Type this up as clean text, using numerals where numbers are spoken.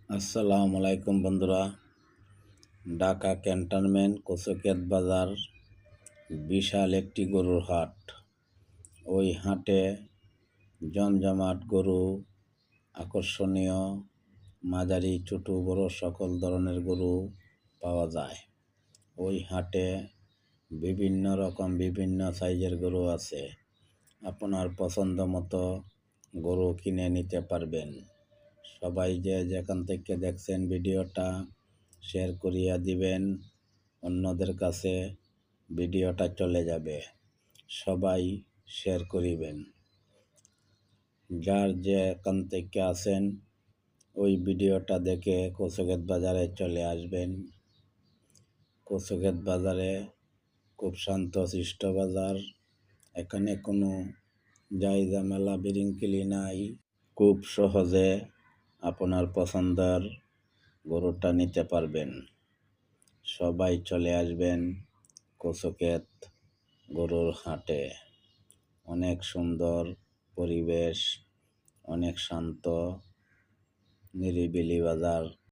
আসসালামু আলাইকুম বন্ধুরা। ঢাকা ক্যান্টনমেন্ট কচুক্ষেত বাজার বিশাল একটি গরুর হাট। ওই হাটে জমজমাট গরু, আকর্ষণীয় মাঝারি ছোট বড় সকল ধরনের গরু পাওয়া যায়। ওই হাটে বিভিন্ন রকম বিভিন্ন সাইজের গরু আছে। আপনার পছন্দ মতো গরু কিনে নিতে পারবেন। সবাই যে যেখান থেকে দেখছেন ভিডিওটা শেয়ার করিয়া দিবেন, অন্যদের কাছে ভিডিওটা চলে যাবে। সবাই শেয়ার করিবেন। যার যেখান থেকে আছেন ওই ভিডিওটা দেখে কচুক্ষেত বাজারে চলে আসবেন। কচুক্ষেত বাজারে খুব শান্তশিষ্ট বাজার। এখানে কোনো ঝামেলা বিশৃঙ্খলা নাই। খুব সহজে আপনার পছন্দের গরুটা নিতে পারবেন। সবাই চলে আসবেন কচুক্ষেত গরুর হাটে। অনেক সুন্দর পরিবেশ, অনেক শান্ত নিরিবিলি বাজার।